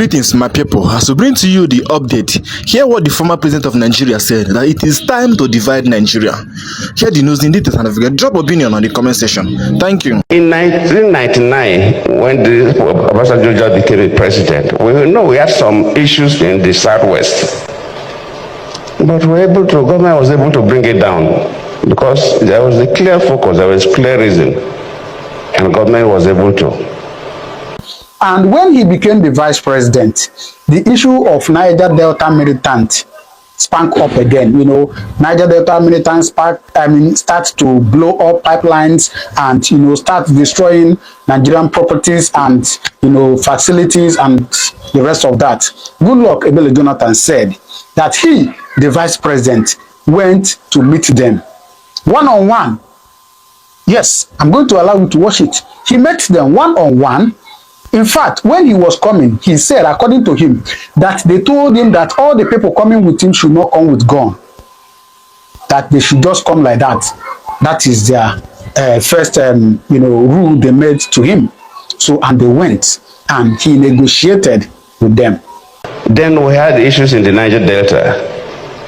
Greetings, my people. As we bring to you the update, hear what the former president of Nigeria said, that it is time to divide Nigeria. Hear the news in details and forget, drop opinion on the comment section. Thank you. In 1999, when the Obasanjo became president, we had some issues in the southwest, but government was able to bring it down because there was a clear focus, there was clear reason, and government was able to. And when he became the vice president, the issue of Niger Delta militant sparked up again. You know, Niger Delta militants start to blow up pipelines and, you know, start destroying Nigerian properties and, you know, facilities and the rest of that. Goodluck Ebele Jonathan said that he, the vice president, went to meet them one-on-one. Yes, I'm going to allow you to watch it. He met them one-on-one. In fact, when he was coming, he said, according to him, that they told him that all the people coming with him should not come with gun. That they should just come like that. That is their first, rule they made to him. So, and they went, and he negotiated with them. Then we had issues in the Niger Delta.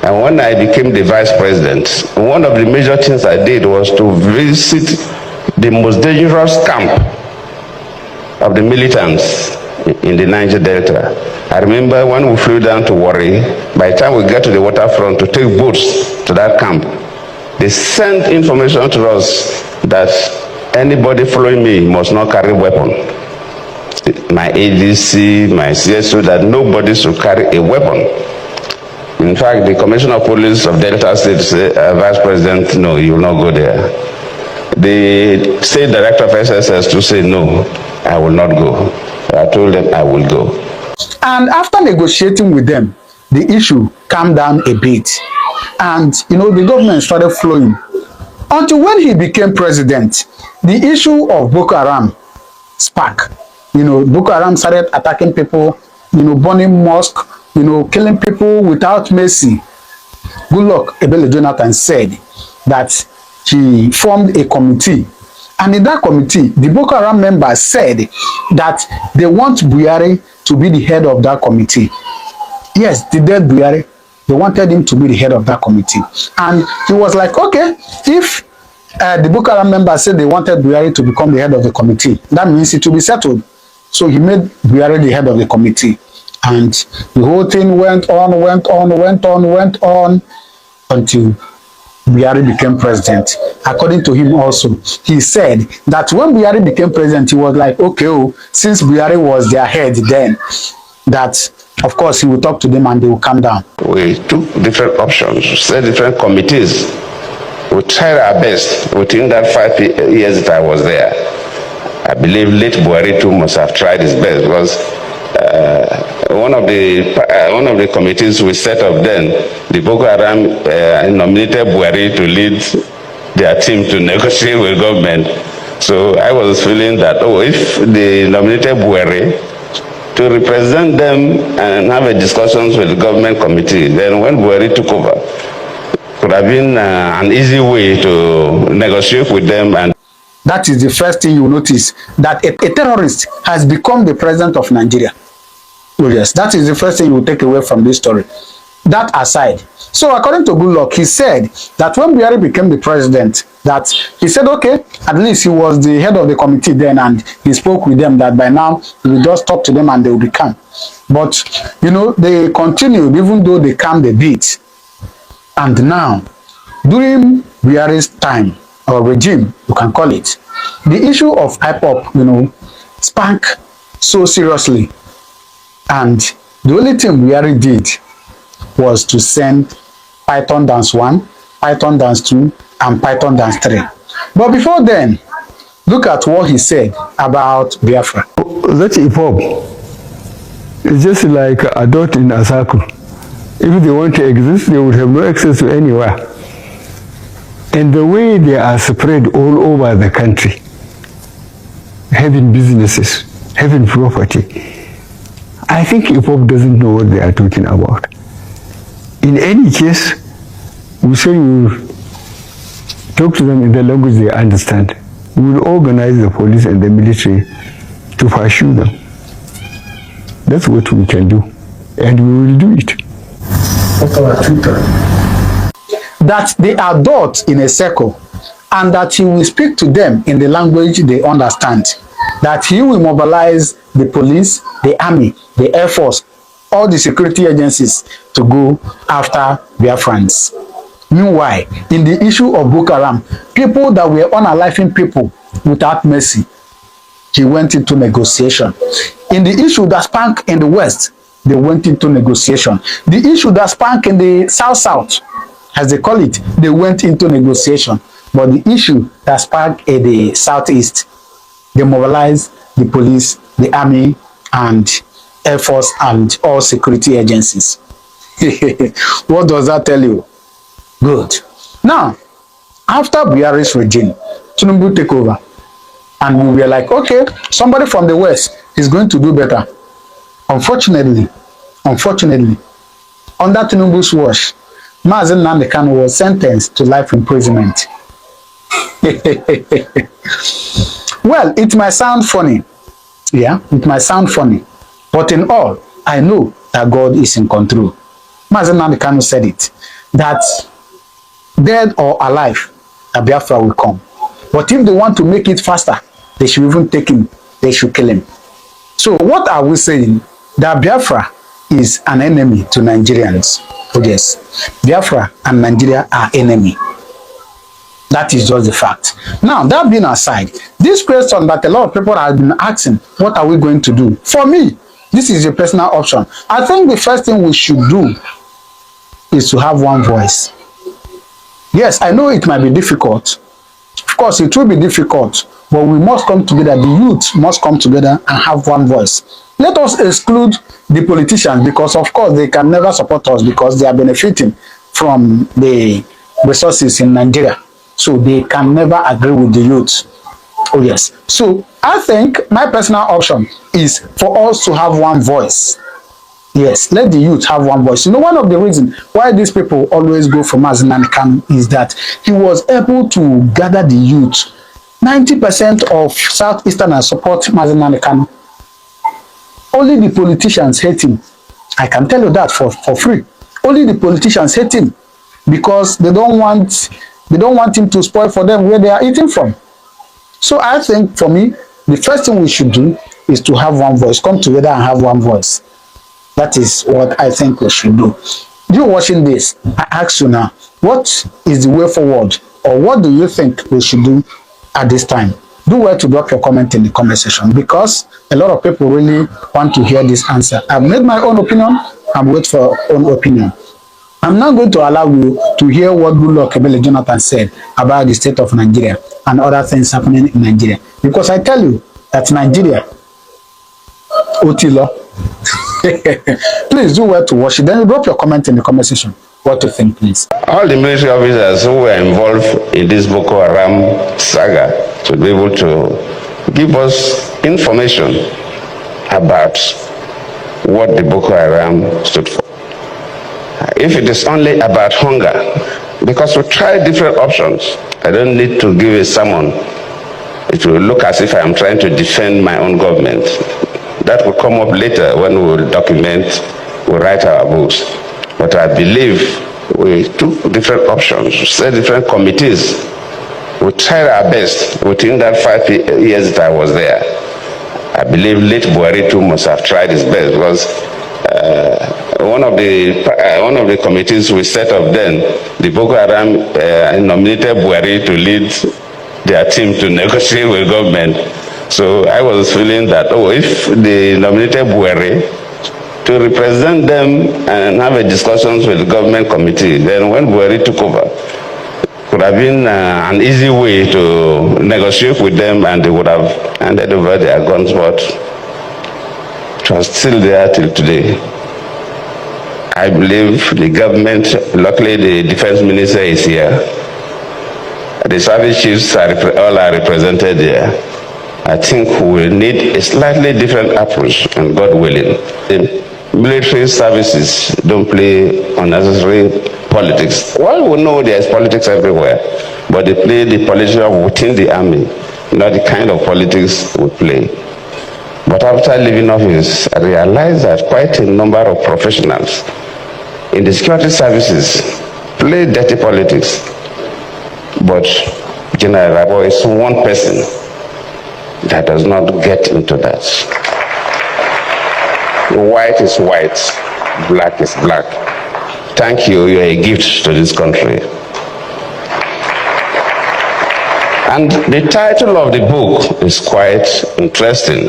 And when I became the vice president, one of the major things I did was to visit the most dangerous camp of the militants in the Niger Delta. I remember when we flew down to Warri, by the time we get to the waterfront to take boats to that camp, they sent information to us that anybody following me must not carry a weapon. My ADC, my CSO, that nobody should carry a weapon. In fact, the Commissioner of Police of Delta State said, Vice President, no, you will not go there. The State Director of SSS to say, no, I will not go. I told them I will go. And after negotiating with them, the issue calmed down a bit. And, you know, the government started flowing. Until when he became president, the issue of Boko Haram sparked. You know, Boko Haram started attacking people, you know, burning mosques, you know, killing people without mercy. Goodluck Ebele Jonathan said that he formed a committee. And in that committee, the Boko Haram members said that they want Buhari to be the head of that committee. Yes, the dead Buhari, they wanted him to be the head of that committee. And he was like, okay, if the Boko Haram members said they wanted Buhari to become the head of the committee, that means it will be settled. So he made Buhari the head of the committee. And the whole thing went on until Buhari became president. According to him also, he said that when Buhari became president, he was like, okay, since Buhari was their head then, that of course he would talk to them and they will calm down. We took different options, set different committees. We tried our best within that 5 years that I was there. I believe late Buhari too must have tried his best, because one of the committees we set up then, the Boko Haram nominated Buhari to lead their team to negotiate with government. So I was feeling that, if they nominated Buhari to represent them and have a discussions with the government committee, then when Buhari took over, it would have been an easy way to negotiate with them. And that is the first thing you notice, that a terrorist has become the president of Nigeria. Oh yes, that is the first thing you will take away from this story. That aside, so according to Goodluck, he said that when Buhari became the president, that he said, okay, at least he was the head of the committee then, and he spoke with them that by now he will just talk to them and they will be calm. But, you know, they continued even though they calmed a bit. And now, during Buhari's time, or regime, you can call it, the issue of IPOP, you know, sparked so seriously. And the only thing Buhari did was to send Python Dance 1, Python Dance 2, and Python Dance 3. But before then, look at what he said about Biafra. That IPOP is just like a dot in a circle. If they want to exist, they would have no access to anywhere. And the way they are spread all over the country, having businesses, having property, I think IPOP doesn't know what they are talking about. In any case, we say we will talk to them in the language they understand. We will organize the police and the military to pursue them. That's what we can do, and we will do it. That they are dots in a circle, and that he will speak to them in the language they understand. That he will mobilize the police, the army, the air force, all the security agencies to go after Biafrans. Meanwhile, in the issue of Boko Haram, people that were unaliving people without mercy, he went into negotiation. In the issue that spank in the West, they went into negotiation. The issue that spank in the South, as they call it, they went into negotiation. But the issue that sparked in the Southeast, they mobilized the police, the army, and air force, and all security agencies. What does that tell you? Good. Now, after Buhari's regime, Tinubu take over, and we were like, okay, somebody from the West is going to do better. Unfortunately, under Tinubu's watch, Nnamdi Kanu was sentenced to life imprisonment. Well, it might sound funny. Yeah, it might sound funny. But in all, I know that God is in control. Nnamdi Kanu said it, that dead or alive, a Biafra will come. But if they want to make it faster, they should even take him. They should kill him. So what are we saying? That Biafra is an enemy to Nigerians. Oh yes, Biafra and Nigeria are enemy. That is just the fact. Now, that being aside, this question that a lot of people have been asking, what are we going to do? For me, this is a personal option. I think the first thing we should do is to have one voice. Yes, I know it might be difficult. Of course, it will be difficult, but we must come together. The youth must come together and have one voice. Let us exclude the politicians, because of course they can never support us because they are benefiting from the resources in Nigeria. So they can never agree with the youth. Oh yes. So I think my personal option is for us to have one voice. Yes, let the youth have one voice. You know, one of the reasons why these people always go for Nnamdi Kanu is that he was able to gather the youth. 90% of Southeasterners support Nnamdi Kanu. Only the politicians hate him. I can tell you that for free. Only the politicians hate him because they don't want him to spoil for them where they are eating from. So I think for me, the first thing we should do is to have one voice. Come together and have one voice. That is what I think we should do. You watching this, I ask you now, what is the way forward, or what do you think we should do at this time? Do well to drop your comment in the comment section, because a lot of people really want to hear this answer. I've made my own opinion. I'm waiting for your own opinion. I'm not going to allow you to hear what Goodluck Jonathan said about the state of Nigeria and other things happening in Nigeria, because I tell you that Nigeria, Otilo. Please do well to watch it. Then drop your comment in the comment section. What you think, please. All the military officers who were involved in this Boko Haram saga should be able to give us information about what the Boko Haram stood for. If it is only about hunger, because we try different options, I don't need to give a sermon. It will look as if I am trying to defend my own government. That will come up later when we will document, we'll write our books. But I believe we took different options, set different committees. We tried our best within that 5 years that I was there. I believe late Buhari too must have tried his best, because one of the committees we set up then, the Boko Haram nominated Buhari to lead their team to negotiate with government. So I was feeling that, oh, if they nominated Buhari to represent them and have a discussions with the government committee, then when Buhari took over, it could have been an easy way to negotiate with them, and they would have handed over their guns, but it was still there till today. I believe the government, luckily the defense minister is here. The service chiefs all are represented here. I think we will need a slightly different approach, and God willing. The military services don't play unnecessary politics. Well, we know there's politics everywhere, but they play the politics within the army, not the kind of politics we play. But after leaving office, I realized that quite a number of professionals in the security services play dirty politics. But General Rabo is one person that does not get into that. White is white, black is black. Thank you, you are a gift to this country. And the title of the book is quite interesting.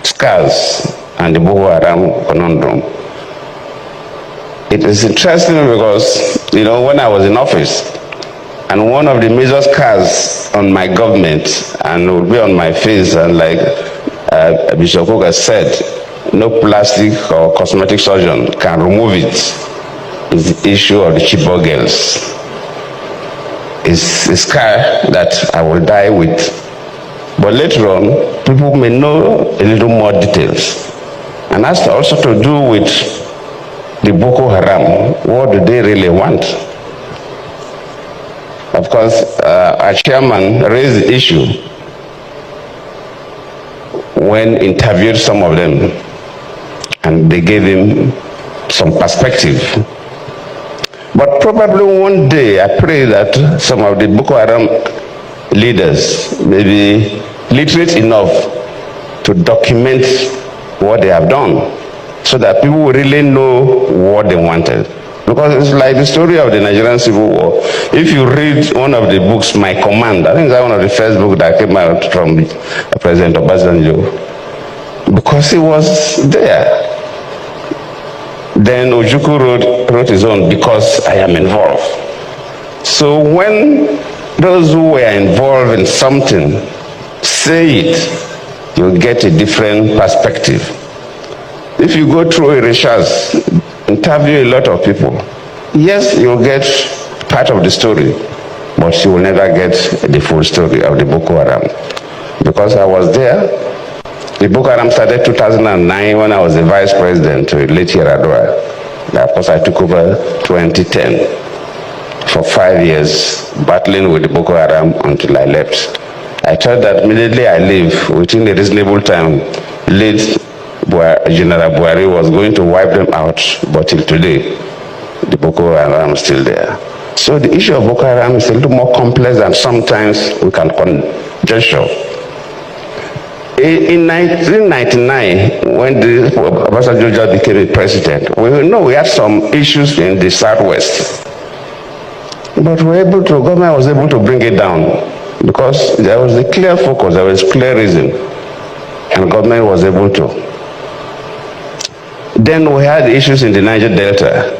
Scars and the Boko Haram conundrum. It is interesting because, when I was in office, and one of the major scars on my government, and it will be on my face, and like Bishop Cook has said, no plastic or cosmetic surgeon can remove it, is the issue of the Chibok girls. It's a scar that I will die with. But later on, people may know a little more details. And that's also to do with the Boko Haram. What do they really want? Of course, our chairman raised the issue when interviewed some of them, and they gave him some perspective. But probably one day, I pray that some of the Boko Haram leaders may be literate enough to document what they have done, so that people will really know what they wanted. Because it's like the story of the Nigerian Civil War. If you read one of the books, My Command, I think that's one of the first books that came out from President Obasanjo, because he was there. Then Ojukwu wrote his own, Because I Am Involved. So when those who were involved in something say it, you get a different perspective. If you go through a research, interview a lot of people, yes, you'll get part of the story, but you will never get the full story of the Boko Haram. Because I was there. The Boko Haram started 2009 when I was the vice president to late Yaradua. Of course, I took over 2010 for 5 years, battling with the Boko Haram until I left. I thought that immediately I leave, within a reasonable time, late General Buhari was going to wipe them out, but till today, the Boko Haram is still there. So the issue of Boko Haram is a little more complex than sometimes we can conjecture. In 1999, when the Obasanjo became a president, we had some issues in the Southwest. But government was able to bring it down because there was a clear focus, there was clear reason, and government was able to. Then we had issues in the Niger Delta.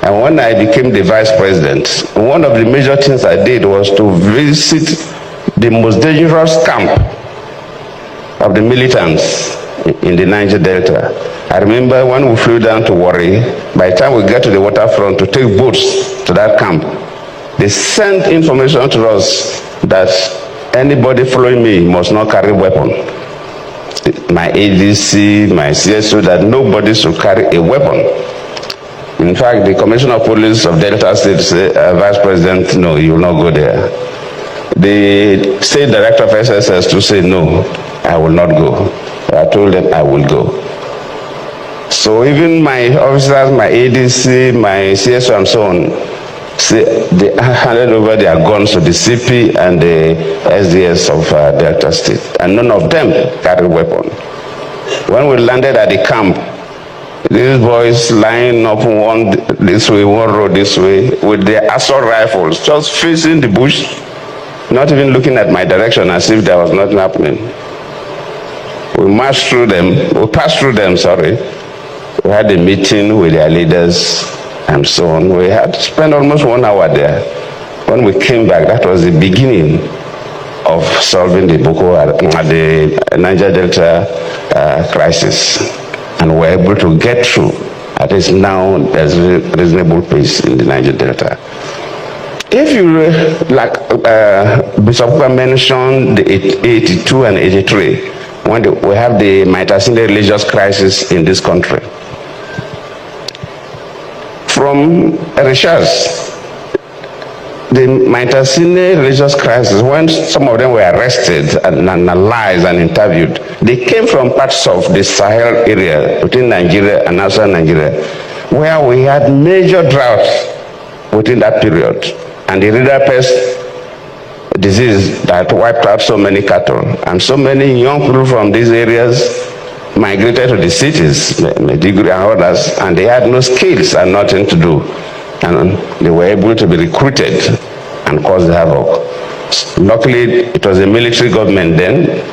And when I became the vice president, one of the major things I did was to visit the most dangerous camp of the militants in the Niger Delta. I remember when we flew down to Warri, by the time we get to the waterfront to take boats to that camp, they sent information to us that anybody following me must not carry weapon. My ADC, my CSO, that nobody should carry a weapon. In fact, the Commissioner of Police of Delta State said, Vice President, no, you will not go there. The State Director of SSS to say, no, I will not go. I told them I will go. So even my officers, my ADC, my CSO and so on, they handed over their guns to the CP and the SDS of Delta State. And none of them carried weapon. When we landed at the camp, these boys lying up one this way, one road this way, with their assault rifles, just facing the bush, not even looking at my direction as if there was nothing happening. We passed through them, sorry. We had a meeting with their leaders and so on. We had to spend almost 1 hour there. When we came back, that was the beginning of solving the the Niger Delta crisis. And we're able to get through. At least now there's a reasonable pace in the Niger Delta. If you, like Bishop mentioned, the 82 and 83, when we have the Maitasinde religious crisis in this country. From research, they might have seen a religious crisis when some of them were arrested and analyzed and interviewed. They came from parts of the Sahel area between Nigeria and outside Nigeria, where we had major droughts within that period, and the river pest disease that wiped out so many cattle, and so many young people from these areas migrated to the cities, Maiduguri and others, and they had no skills and nothing to do. And they were able to be recruited and cause havoc. Luckily, it was a military government then,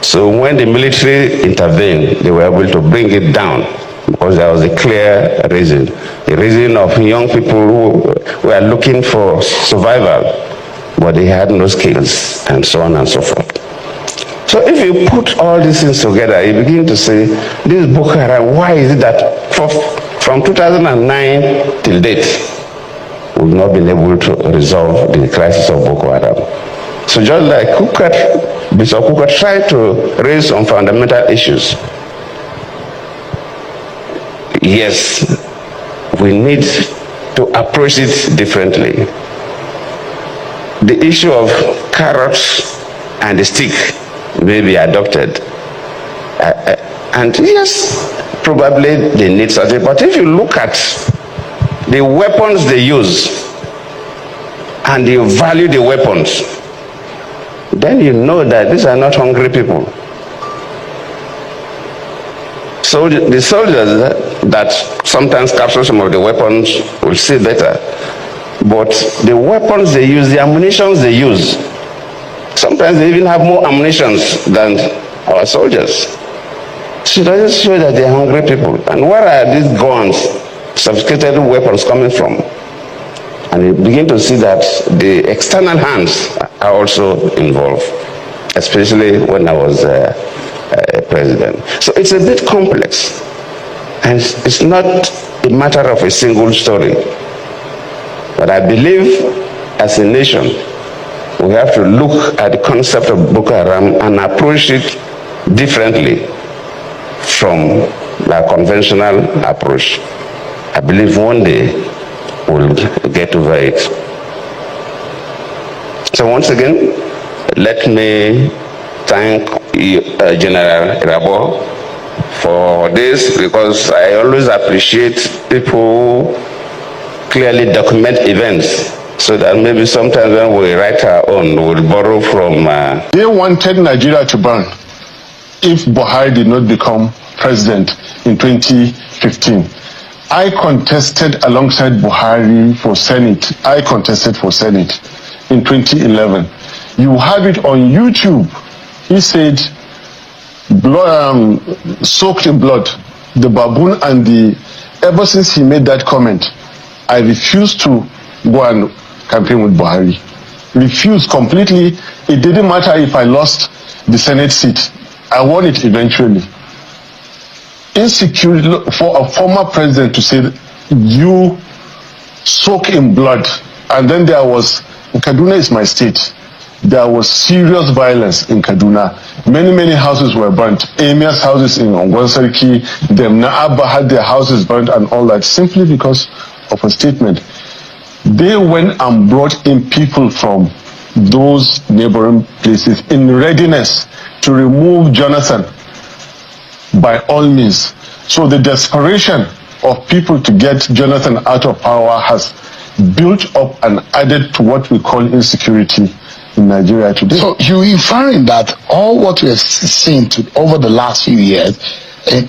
so when the military intervened, they were able to bring it down because there was a clear reason. The reason of young people who were looking for survival, but they had no skills, and so on and so forth. So if you put all these things together, you begin to say, this Boko Haram, why is it that from 2009 till date, we've not been able to resolve the crisis of Boko Haram? So just like Bishop Kuka tried to raise some fundamental issues, yes, we need to approach it differently. The issue of carrots and the stick may be adopted. And yes, probably they need such a, but if you look at the weapons they use and you value the weapons, then you know that these are not hungry people. So the soldiers that sometimes capture some of the weapons will see better. But the weapons they use, the ammunitions they use, sometimes they even have more ammunitions than our soldiers. So it doesn't show that they're hungry people. And where are these guns, sophisticated weapons coming from? And you begin to see that the external hands are also involved, especially when I was a president. So it's a bit complex. And it's not a matter of a single story. But I believe as a nation, we have to look at the concept of Boko Haram and approach it differently from the conventional approach. I believe one day we'll get over it. So once again, let me thank General Irabo for this, because I always appreciate people who clearly document events, so that maybe sometimes when we write our own, we'll borrow from... They wanted Nigeria to burn if Buhari did not become president in 2015. I contested alongside Buhari for Senate. I contested for Senate in 2011. You have it on YouTube. He said, soaked in blood, the baboon and the... Ever since he made that comment, I refused to go and campaign with Buhari. Refused completely. It didn't matter if I lost the Senate seat. I won it eventually. Insecurity for a former president to say that you soak in blood, and then there was, Kaduna is my state, there was serious violence in Kaduna. Many houses were burnt. Emir's houses in Ongwansarki, Demna Abba had their houses burnt and all that, simply because of a statement. They went and brought in people from those neighboring places in readiness to remove Jonathan by all means. So the desperation of people to get Jonathan out of power has built up and added to what we call insecurity in Nigeria today. So you're inferring that all what we have seen over the last few years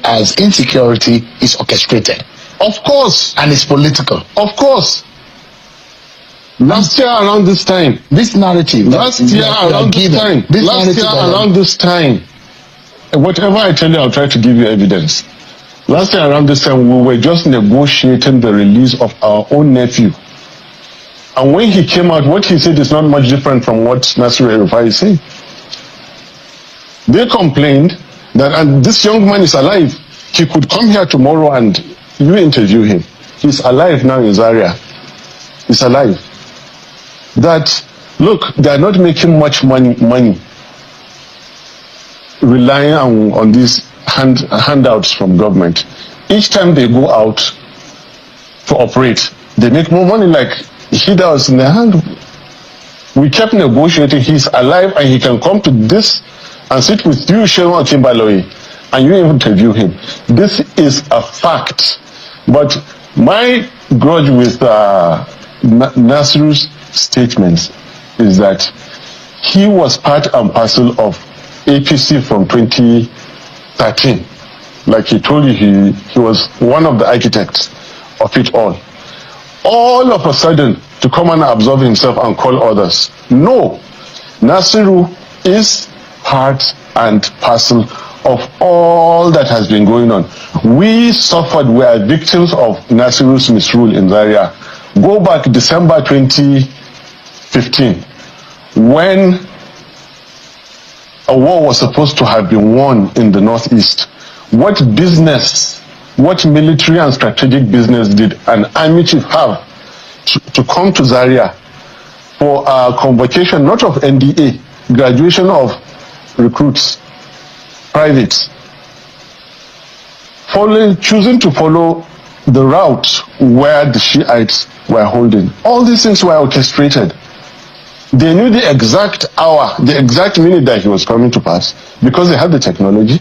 as insecurity is orchestrated? Of course. And it's political? Of course. Last year around this time. This narrative. Last year around this time. Whatever I tell you, I'll try to give you evidence. Last year around this time, we were just negotiating the release of our own nephew. And when he came out, what he said is not much different from what Nasir El-Rufai is saying. They complained that, and this young man is alive. He could come here tomorrow and you interview him. He's alive now in Zaria. He's alive. That, look, they are not making much money relying on these handouts from government. Each time they go out to operate, they make more money. Like he that was in the hand We kept negotiating. He's alive and he can come to this and sit with you, Shehu Akimbaloyi, and you interview him. This is a fact. But my grudge with Nasiru's statements is that he was part and parcel of APC from 2013. Like he told you, he was one of the architects of it all. All of a sudden, to come and absolve himself and call others. No, Nasiru is part and parcel of all that has been going on. We suffered, we are victims of Nasiru's misrule in Zaria. Go back December 2015, when a war was supposed to have been won in the Northeast. What business, what military and strategic business did an army chief have to come to Zaria for a convocation, not of NDA, graduation of recruits, privates, choosing to follow the route where the Shiites were holding. All these things were orchestrated. They knew the exact hour, the exact minute that he was coming to pass, because they had the technology.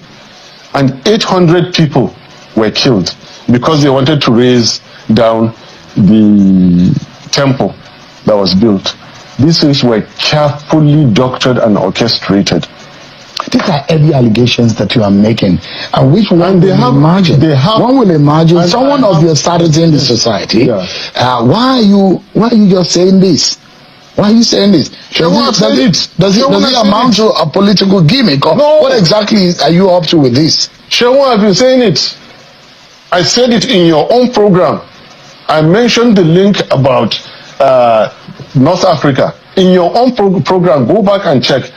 And 800 people were killed because they wanted to raise down the temple that was built. These things were carefully doctored and orchestrated. These are heavy allegations that you are making, and which one will imagine? One will imagine someone of your status in the society. Yeah. Why are you just saying this? Why are you saying this? Does it amount to a political gimmick, or no? What exactly are you up to with this? Shehu, I've been saying it. I said it in your own program. I mentioned the link about North Africa. In your own program, go back and check.